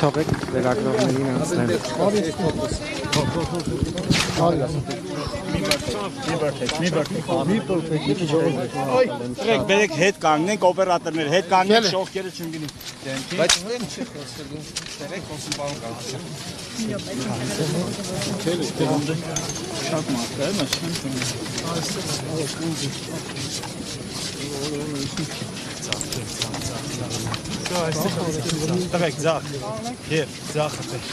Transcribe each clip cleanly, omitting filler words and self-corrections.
Թողեք վերագրողներին անցնեմ։ Բերեք հետ կանգնենք օպերատորներ, հետ կանգնենք շողքերը չընկնի։ Բայց ուրեմն չի խոսելու, տերեք խոսում բան կա։ Շատ մարդ է, մաշին։ Տվեք ձախ, և ձախ ըտեր։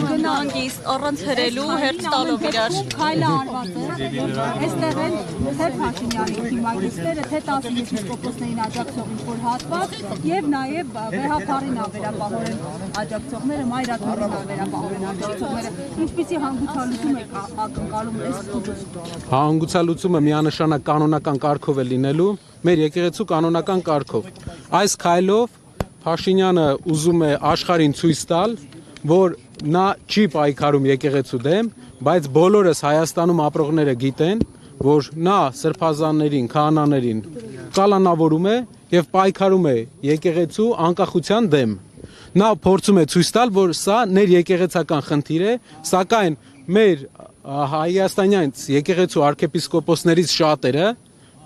Գնանգիստ, առանց հրելու, հերց տալով իրար։ Քայլը արված է, այստեղ են թե Փաշինյանի թիմակիցները, թե 10 եպիսկոպոսներին աջակցող ինչ-որ հատված եւ նաեւ վեհապարին ավերապահորեն աջակցողները, մայրաթորին ավերապահորեն աջակցողները, ինչպիսի հանգուցալուծում է ակնկալում այս փուլը։ Հանգուցալուծումը միանշանակ կանոնական կարգով է լինելու, մեր եկեղեցու կանոնական կարգով։ Այս քայլով Փաշինյանը ուզում է աշխարհին ցույց տալ, որ նա չի պայքարում եկեղեցու դեմ, բայց բոլորս Հայաստանում ապրողները գիտեն, որ նա սրբազաններին, քահանաներին կալանավորում է եւ պայքարում է եկեղեցու անկախության դեմ։ Նա փորձում է ցույց տալ, որ սա ներեկեղեցական խնդիր է, սակայն մեր հայաստանյան եկեղեցու arczepiskopos-ներից շատերը,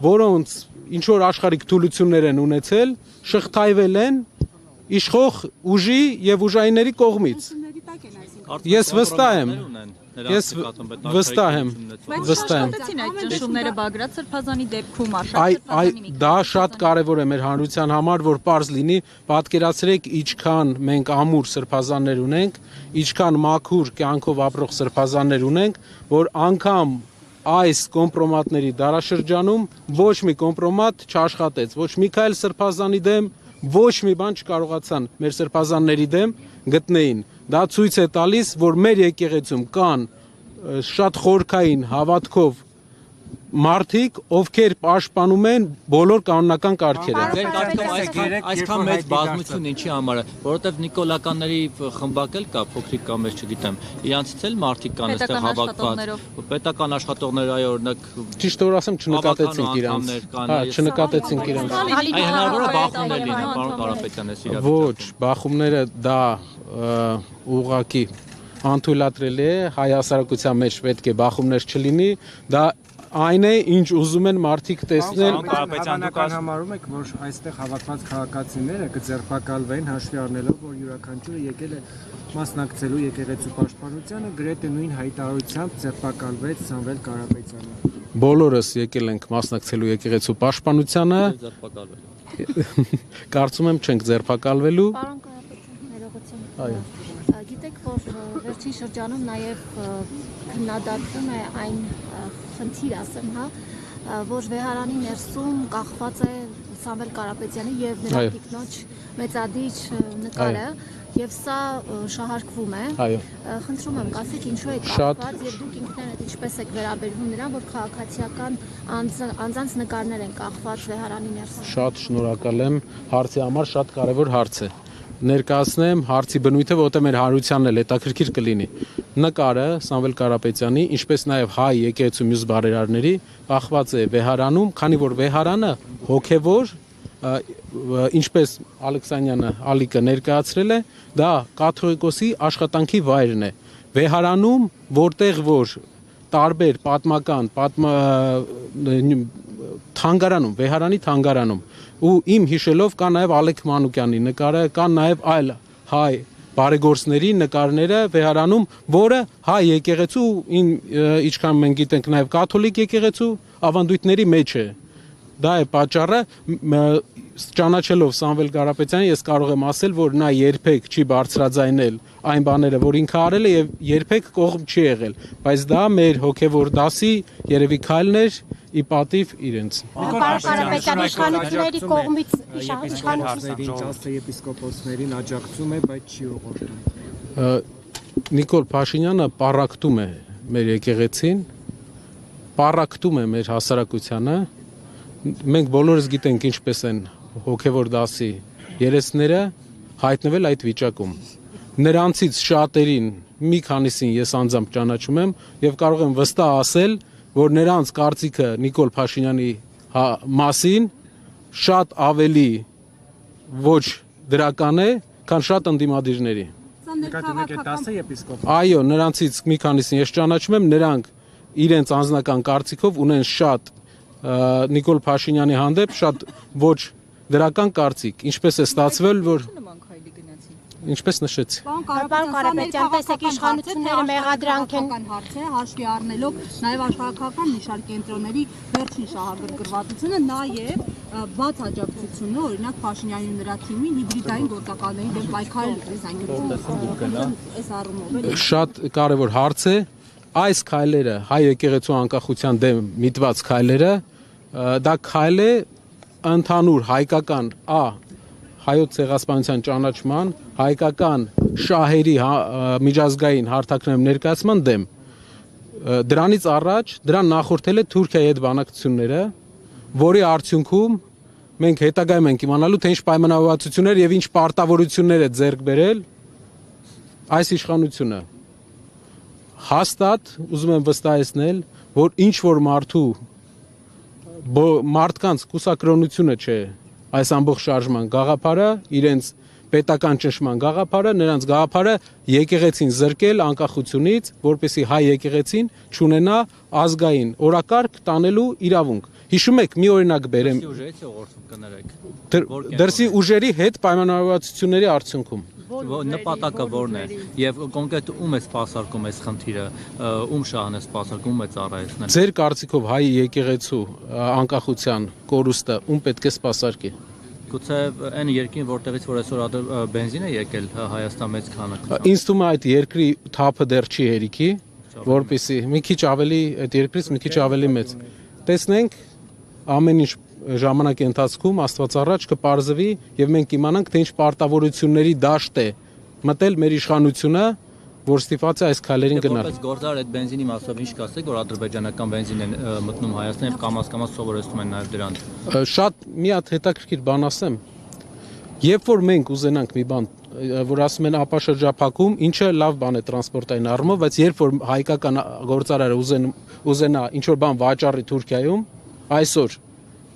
որոնց ինչ որ աշխարհիկ թուլություններ են ունեցել, շղթայվել են իշխող ուժի եւ ուժայինների կողմից։ Ես վստահ եմ։ Ես վստահ եմ։ Շատեցին այդ ճնշումները Բագրատ Սրբազանի դեպքում, Դա շատ կարևոր է մեր հանրության համար, որ պարզ լինի, պատկերացրեք ինչքան մենք ամուր սրբազաններ ունենք, ինչքան մաքուր կյանքով ապրող սրբազաններ ունենք, որ անգամ այս կոմպրոմատների դարաշրջանում ոչ մի կոմպրոմատ չաշխատեց, ոչ Միքայել Սրբազանի դեմ, ոչ մի բան չկարողացան մեր սրբազանների դեմ գտնեին։ Դա ցույց է տալիս, որ մեր եկեղեցում կան շատ խորքային հավատքով մարդիկ, ովքեր պաշտպանում են բոլոր կանոնական կարգերը։ Այսքան մեծ բազմություն ինչի համար է, որովհետև նիկոլականների խմբակ էլ կա, փոքրիկ կամ ես չգիտեմ, իրանցից էլ մարդիկ կան այստեղ հավաքված, պետական աշխատողներ, այ օրինակ Ճիշտ որ ասեմ, չնկատեցինք իրանց։ Հա, չնկատեցինք իրանց։ Այ հնարավոր է բախումներ լինեն, պարոն Կարապետյան, այս իրավիճակում։ Ոչ, բախումները դա ուղղակի անթույլատրելի է, հայ հասարակության մեջ պետք է բախումներ չլինի, դա այն է, ինչ ուզում են մարդիկ տեսնել։ Հավանական համարում եք, որ այստեղ հավաքված քաղաքացիները կձերբակալվեն հաշվի առնելով, որ յուրաքանչյուրը եկել է մասնակցելու եկեղեցու պաշտպանությանը, գրեթե նույն հայտարարությամբ ձերբակալվեց Սամվել Կարապետյանը։ Բոլորս եկել ենք մասնակցելու եկեղեցու պաշտպանությանը։ Կարծում եմ չենք ձերբակալվելու։ Պարոն Կարապետյան, ներողություն։ Այո։ Գիտեք, որ վերջին շրջանում նաև քննադատվում է այն խնդիր, ասեմ, հա, որ վեհարանի ներսում կախված է Սամվել Կարապետյանի եւ նրա տիկնոջ մեծադիր նկարը, եւ սա շահարկվում է։ Խնդրում եմ, ասեք ինչու է կախված եւ դուք ինքներդ ինչպես եք վերաբերվում նրան, որ քաղաքացիական անձանց նկարներ են կախված վեհարանի ներսում։ Շատ շնորհակալ եմ հարցի համար, շատ կարևոր հարց է։ Ներկայացնեմ հարցի բնույթը, որտեղ մեր հանրությանն էլ հետաքրքիր կլինի։ Նկարը Սամվել Կարապետյանի, ինչպես նաև հայ եկեղեցու մյուս բարերարների, կախված է վեհարանում, քանի որ վեհարանը հոգևոր, ինչպես Ալեքսանյանը Ալիկը ներկայացրել է, դա կաթողիկոսի աշխատանքի վայրն է։ Վեհարանում, որտեղ որ տարբեր պատմական թանգարանում, վեհարանի թանգարանում ու իմ հիշելով կա նաև Ալեք Մանուկյանի նկարը, կան նաև այլ հայ բարեգործների նկարները վեհարանում, որը հայ եկեղեցու, ինչքան մենք գիտենք նաև կաթոլիկ եկեղեցու ավանդույթների մեջ է։ Դա է պատճառը, ճանաչելով Սամվել Կարապետյանը, ես կարող եմ ասել, որ նա երբեք չի բարձրաձայնել այն բաները, որ ինքը արել է եւ երբեք կողմ չի եղել, բայց դա մեր հոգեվոր դասի երևի քայլն էր ի պատիվ իրենց։ Պարոն Կարապետյան, իշխանությունների կողմից իշխանություններին 10 եպիսկոպոսներին աջակցում է, բայց չի ուղղորդում։ Նիկոլ Փաշինյանը պառակտում է մեր եկեղեցին, պառակտում է մեր հասարակությանը։ Մենք բոլորս գիտենք ինչպես են հոգևոր դասի երեսները հայտնվել այդ վիճակում։ Նրանցից շատերին, մի քանիսին ես անձամբ ճանաչում եմ եւ կարող եմ վստահ ասել, որ նրանց կարծիքը Նիկոլ Փաշինյանի մասին շատ ավելի ոչ դրական է, քան շատ ընդդիմադիրների։ Նկատում եք 10 եպիսկոպոս։ Այո, նրանցից մի քանիսին ես ճանաչում եմ, նրանք իրենց անձնական կարծիքով ունեն շատ Նիկոլ Փաշինյանի հանդեպ շատ ոչ դրական կարծիք, ինչպես է ստացվել, որ ինչպես նշեցի։ Պարոն Կարապետյան, տեսեք իշխանությունները մեղադրանք են հարց է հաշվի առնելով նաև աշխարհական մի շարք կենտրոնների վերջին շահագրգռվածությունը, նաև բաց աջակցությունը, օրինակ Փաշինյանի նրա թիմին հիբրիդային գործակալների դեմ պայքարել այս առումով։ Շատ կարևոր հարց է։ Այս քայլերը, հայ եկեղեցու անկախության դեմ միտված քայլերը, դա քայլ է ընդհանուր հայկական հայոց ցեղասպանության ճանաչման, հայկական շահերի միջազգային հարթակներում ներկայացման դեմ։ Դրանից առաջ դրան նախորդել է Թուրքիայի հետ բանակցությունները, որի արդյունքում մենք հետագայում ենք իմանալու, թե ինչ պայմանավորվածություններ եւ ինչ պարտավորություններ է ձեռք բերել այս իշխանությունը։ Հաստատ ուզում եմ վստահեցնել, որ ինչ որ մարդկանց կուսակրոնությունը չէ այս ամբողջ շարժման գաղափարը, իրենց պետական ճնշման գաղափարը, նրանց գաղափարը եկեղեցին զրկել անկախությունից, որպեսզի հայ եկեղեցին չունենա ազգային օրակարգ տանելու իրավունք։ Հիշում եք, մի օրինակ բերեմ։ Դրսի ուժերի հետ պայմանավորվածությունների արդյունքում։ Նպատակը որն է եւ կոնկրետ ում է սպասարկում այս խնդիրը, ում շահն է սպասարկում, ում է ծառայեցնել։ Ձեր կարծիքով հայ եկեղեցու անկախության կորուստը ում պետք է սպասարկի։ Գուցե այն երկրին, որտեղից որ այսօր բենզին է եկել Հայաստան մեծ քանակությամբ։ Ինձ թվում է այդ երկրի թափը դեռ չի հերիքի, որպեսզի մի քիչ ավելի այդ երկրից մի քիչ ավելի մեծ։ Տեսնենք ամեն ինչ ժամանակի ընթացքում Աստված առաջ կպարզվի եւ մենք իմանանք, թե ինչ պարտավորությունների դաշտ է մտել մեր իշխանությունը, որ ստիպված է այս քայլերին գնալ։ Որպես գործար այդ բենզինի մասով ինչ կասեք, որ ադրբեջանական բենզին են մտնում Հայաստան եւ կամաց սովորեցնում են նաեւ դրան։ Շատ մի հատ հետաքրքիր բան ասեմ։ Երբ որ մենք ուզենանք մի բան, որ ասում են ապաշրջափակում, ինչը լավ բան է տրանսպորտային առումով, բայց երբ որ հայկական գործարարը ուզենա ինչ որ բան վաճառի Թուրքիայում, այսօր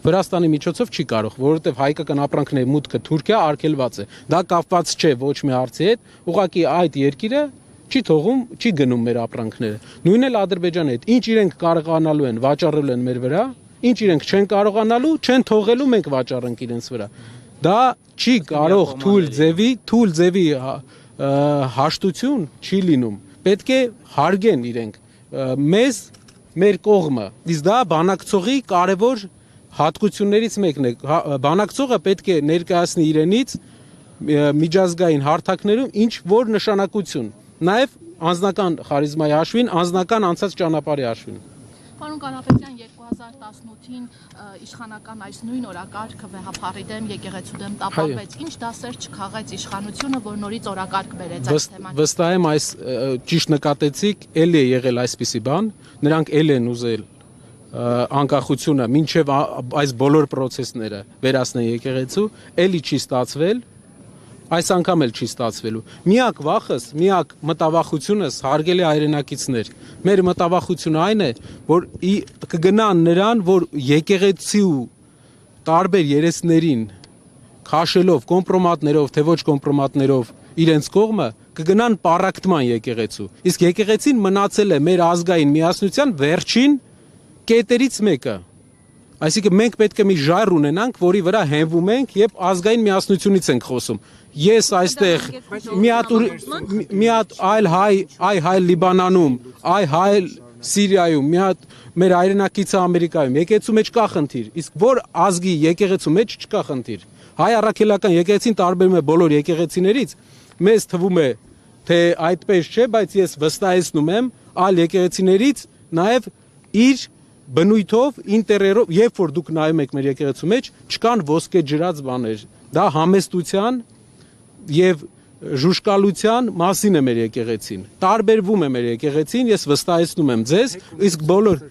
Վրաստանի միջոցով չի կարող, որովհետև հայկական ապրանքների մուտքը Թուրքիա արգելված է։ Դա կապված չէ ոչ մի հարցի հետ, ուղղակի այդ երկիրը չի թողում, չի գնում մեր ապրանքները։ Նույնն էլ Ադրբեջանի հետ։ Ինչ իրենք կարողանալու են, վաճառելու են մեր վրա, ինչ իրենք չեն կարողանալու, չեն թողելու, մենք վաճառենք իրենց վրա։ Դա չի կարող թույլ ձևի հաշտություն չի լինում։ Պետք է հարգեն իրենք մեզ, մեր կողմը։ Իսկ դա բանակցողի կարևոր հատկություններից մեկն է։ Բանակցողը պետք է ներկայացնի իրենից միջազգային հարթակներում ինչ որ նշանակություն, նաև անձնական խարիզմայի հաշվին, անձնական անցած ճանապարհի հաշվին։ Պարոն Կարապետյան, 2018-ին իշխանական այս նույն օրակարգը վեհափառի դեմ եկեղեցու դեմ տապալվեց։ Ինչ դասեր չքաղեց իշխանությունը, որ նորից օրակարգ բերեց այս թեման։ Վստահ եմ այս ճիշտ նկատեցիք, էլի է եղել այսպիսի բան, նրանք էլ են ուզել անկախությունը մինչև այս բոլոր process-ները վերացնել եկեղեցու, էլի չի ստացվել, այս անգամ էլ չի ստացվելու։ Միակ վախս, միակ մտավախությունս հարգելի հայրենակիցներ, մեր մտավախությունը այն է, որ կգնան նրան, որ եկեղեցու տարբեր երեսներին քաշելով, կոմպրոմատներով, թե ոչ կոմպրոմատներով իրենց կողմը կգնան պարակտման եկեղեցու։ Իսկ եկեղեցին մնացել է մեր ազգային միասնության վերջին կետերից մեկը։ Այսինքն մենք պետք է մի ժայռ ունենանք, որի վրա հենվում ենք եւ ազգային միասնությունից ենք խոսում։ Ես այստեղ մի հատ այլ հայ Լիբանանում, հայ Սիրիայում, մի հատ մեր հայրենակիցը Ամերիկայում, եկեղեցու մեջ կա խնդիր, իսկ որ ազգի եկեղեցու մեջ չկա խնդիր։ Հայ առաքելական եկեղեցին տարբերում է բոլոր եկեղեցիներից, մեզ թվում է, թե այդպես չէ, բայց ես վստահեցնում եմ այլ եկեղեցիներից նաեւ իր բնույթով, ինտերիերով, երբ որ դուք նայում եք մեր եկեղեցու մեջ, չկան ոսկե ջրած բաներ։ Դա համեստության եւ ժուշկալության մասին է մեր եկեղեցին։ Տարբերվում է մեր եկեղեցին, ես վստահեցնում եմ ձեզ, իսկ բոլոր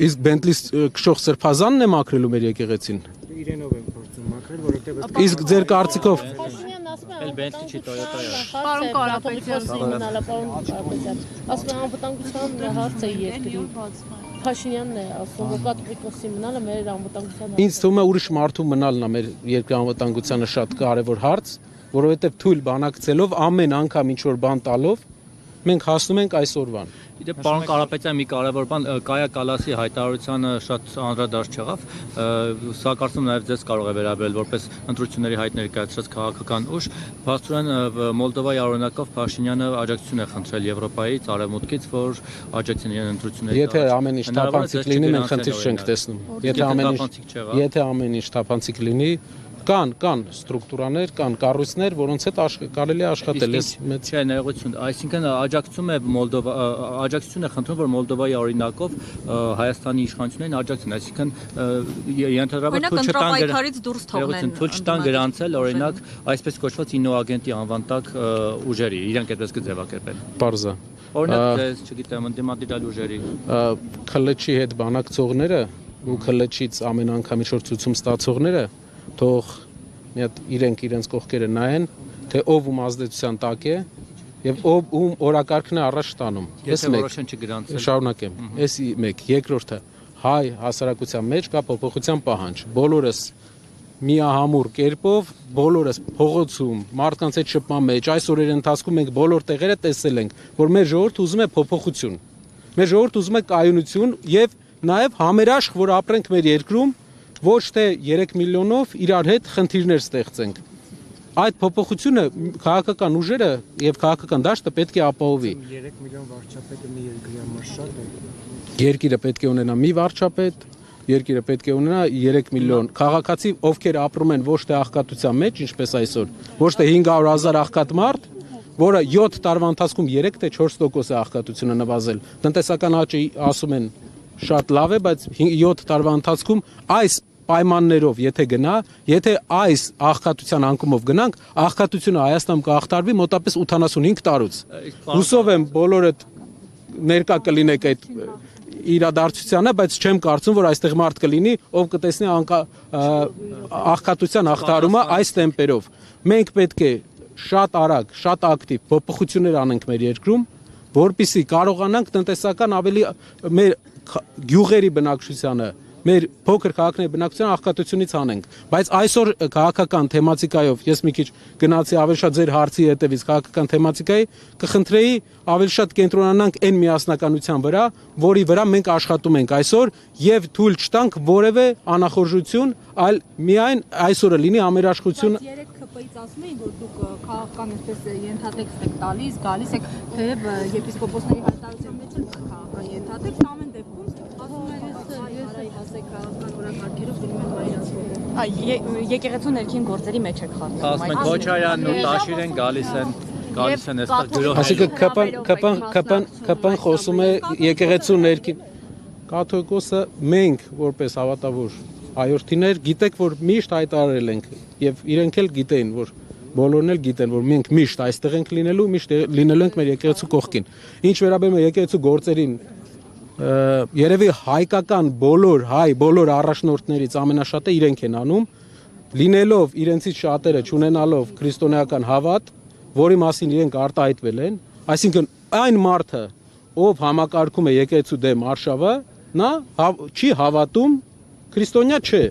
Իսկ Բենտլի քշող սրբազանն է մաքրելու մեր եկեղեցին։ Իրենով են փորձ։ մաքրել, որովհետև Իսկ ձեր կարծիքով Փաշինյանն ասում է Bentley չի, Toyota է։ Պարոն Կարապետյան, ասում է անվտանգության հարց է երկրի։ Փաշինյանն է ասում, որ կատողիկոսի մնալը մեր անվտանգության հարց է։ ինձ թվում է ուրիշ մարդու մնալն է մեր երկրի անվտանգությանը շատ կարևոր հարց, որովհետև թույլ բանակցելով ամեն անգամ ինչ որ բան տալով մենք հասնում ենք այսօրվան։ Իդեպ պարոն Կարապետյան մի կարևոր բան Կայա Կալասի հայտարարությանը շատ անդրադարձ չեղավ, սա կարծում նաև ձեզ կարող է վերաբերել որպես ընտրությունների հայտ ներկայացրած քաղաքական ուժ, փաստորեն Մոլդովայի օրինակով Փաշինյանը աջակցություն է խնդրել Եվրոպայից, Արևմուտքից, որ աջակցեն իրեն ընտրությունների։ Եթե ամեն ինչ թափանցիկ լինի, մենք խնդիր չենք տեսնում։ Եթե ամեն ինչ թափանցիկ լինի, կան ստրուկտուրաներ, կան կառույցներ, որոնց հետ կարելի է աշխատել։ Չէ, ներողություն, այսինքն աջակցություն է խնդրում, որ Մոլդովայի օրինակով Հայաստանի իշխանություններին աջակցեն, այսինքն ենթադրաբար թույլ չտան գրանցել օրինակ այսպես կոչված ինոագենտի անվան տակ ուժերի, իրենք այդպես կձևակերպեն։ Պարզա։ Օրինակ, չգիտեմ, ընդդիմադիր ուժերի։ ՔԼՉ-ի հետ բանակցողները ու ՔԼՉ-ից ամեն անգամ ինչ որ ցույցում ստացողները թող մի հատ իրենց կողքերը նայեն, թե ով ում ազդեցության տակ է եւ ով ում օրակարգն է առաջ տանում։ Ես որոշեն չգրանցել։ Շարունակեմ։ Էս մեկ, երկրորդը հայ հասարակության մեջ կա փոփոխության պահանջ։ Բոլորս միահամուռ կերպով, բոլորս փողոցում, մարդկանց հետ շփման մեջ, այս օրերի ընթացքում մենք բոլոր տեղերը տեսել ենք, որ մեր ժողովուրդը ուզում է փոփոխություն։ Մեր ժողովուրդը ուզում է կայունություն եւ նաեւ համերաշխ, որ ապրենք մեր երկրում, ոչ թե 3 միլիոնով իրար հետ խնդիրներ ստեղծենք։ Այդ փոփոխությունը քաղաքական ուժերը եւ քաղաքական դաշտը պետք է ապահովի։ 3 միլիոն վարչապետը մի երկրի համար շատ է։ Երկիրը պետք է ունենա մի վարչապետ, երկիրը պետք է ունենա 3 միլիոն քաղաքացի, ովքեր ապրում են ոչ թե աղքատության մեջ, ինչպես այսօր, ոչ թե 500,000 աղքատ մարդ, որը 7 տարվա ընթացքում 3 թե 4% է աղքատությունը նվազել։ Տնտեսական աճը ասում են շատ լավ է, բայց 7 տարվա ընթացքում այս պայմաններով եթե գնա, եթե այս աղքատության անկումով գնանք, աղքատությունը Հայաստանում կհաղթարվի մոտապես 85 տարուց։ Հուսով եմ բոլորդ ներկա կլինեք այդ իրադարձությանը, բայց չեմ կարծում, որ այստեղ մարդ կլինի, ով կտեսնի աղքատության հաղթարումը այս տեմպերով։ Մենք պետք է շատ արագ, շատ ակտիվ փոփոխություններ անենք մեր երկրում, որպեսզի կարողանանք տնտեսական ավելի մեր գյուղերի բնակչությանը, մեր փոքր քաղաքների բնակչության աղքատությունից հանենք, բայց այսօր քաղաքական թեմատիկայով ես մի քիչ գնացի ավելի շատ ձեր հարցի հետևից քաղաքական թեմատիկայի կխնդրեի ավելի շատ կենտրոնանանք այն միասնականության վրա, որի վրա մենք աշխատում ենք այսօր եւ թույլ չտանք որևէ անախորժություն, այլ միայն այսօրը լինի ամերաշխություն։ ԿՊ-ից ասում էին, որ դուք քաղաքական այսպես ենթատեքստ եք տալիս, գալիս եք թեև եպիսկոպոսների հայտարարության մեջ էլ քաղաքական ենթատեքստ, ամեն դեպքում ասում են հասեք քաղաքական օրակարգերով գնում են մայրացվող։ Եկեղեցու ներքին գործերի մեջ եք խառնում։ Ասում են Քոչարյանն ու Տաշիրեն գալիս են այստեղ գրող։ Այսինքն ԿՊ-ն խոսում է եկեղեցու ներքին կաթողիկոսը մենք որպես հավատավոր հայրենիներ գիտեք, որ միշտ հայտարարել ենք եւ իրենք էլ գիտեն, որ բոլորն էլ գիտեն, որ մենք միշտ այստեղ ենք լինելու, միշտ լինելու ենք մեր եկեղեցու կողքին։ Ինչ վերաբերում է եկեղեցու գործերին, երևի հայկական բոլոր առաջնորդներից ամենաշատը իրենք են անում, լինելով իրենցից շատերը չունենալով քրիստոնեական հավատ, որի մասին իրենք արտահայտվել են, այսինքն այն մարդը, ով համակարգում է եկեղեցու դեմ արշավը, նա չի հավատում, քրիստոնյա չէ։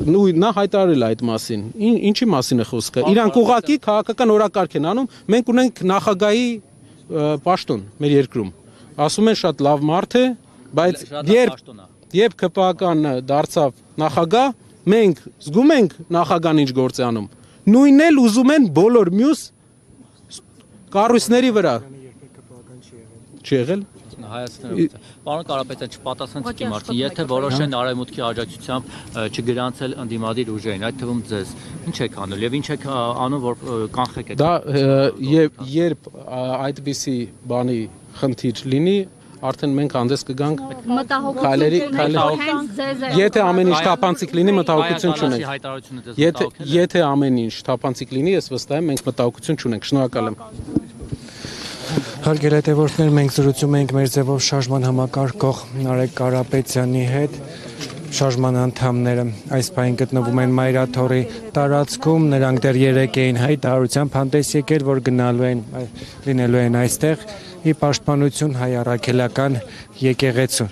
Նա հայտարարել այդ մասին։ Ինչի մասին է խոսքը։ Իրանք ուղղակի քաղաքական օրակարգ են անում։ Մենք ունենք նախագահի պաշտոն մեր երկրում։ Ասում են շատ լավ մարդ է, բայց երբ ԿՊ-ական դարձավ նախագահ, մենք զգում ենք նախագահան ինչ գործ է անում։ Նույնն էլ ուզում են բոլոր մյուս կառույցների վրա։ Չի եղել։ Պարոն Կարապետյան, չպատասխանեցիք իմ հարցին, եթե որոշեն արևմուտքի աջակցությամբ չգրանցել ընդդիմադիր ուժերին, այդ թվում ձեզ, ինչ եք անում եւ ինչ եք անում, որ կանխեք այդ։ Դա երբ այդպիսի բանի խնդիր լինի, արդեն մենք հանդես կգանք քայլերի, եթե ամեն ինչ թափանցիկ լինի, մտահոգություն չունենք։ Եթե ամեն ինչ թափանցիկ լինի, ես վստահ եմ, մենք մտահոգություն չունենք։ Շնորհակալ եմ։ Հարգելի հետևորդներ, մենք զրուցում ենք մեր ձևով շարժման համակարգող Նարեկ Կարապետյանի հետ շարժման անդամները այս պահին գտնվում են Մայրաթորի տարածքում, նրանք դեռ 3 էին հայտարարությամբ հանդես եկել, որ լինելու են այստեղ ի պաշտպանություն հայ առաքելական եկեղեցու։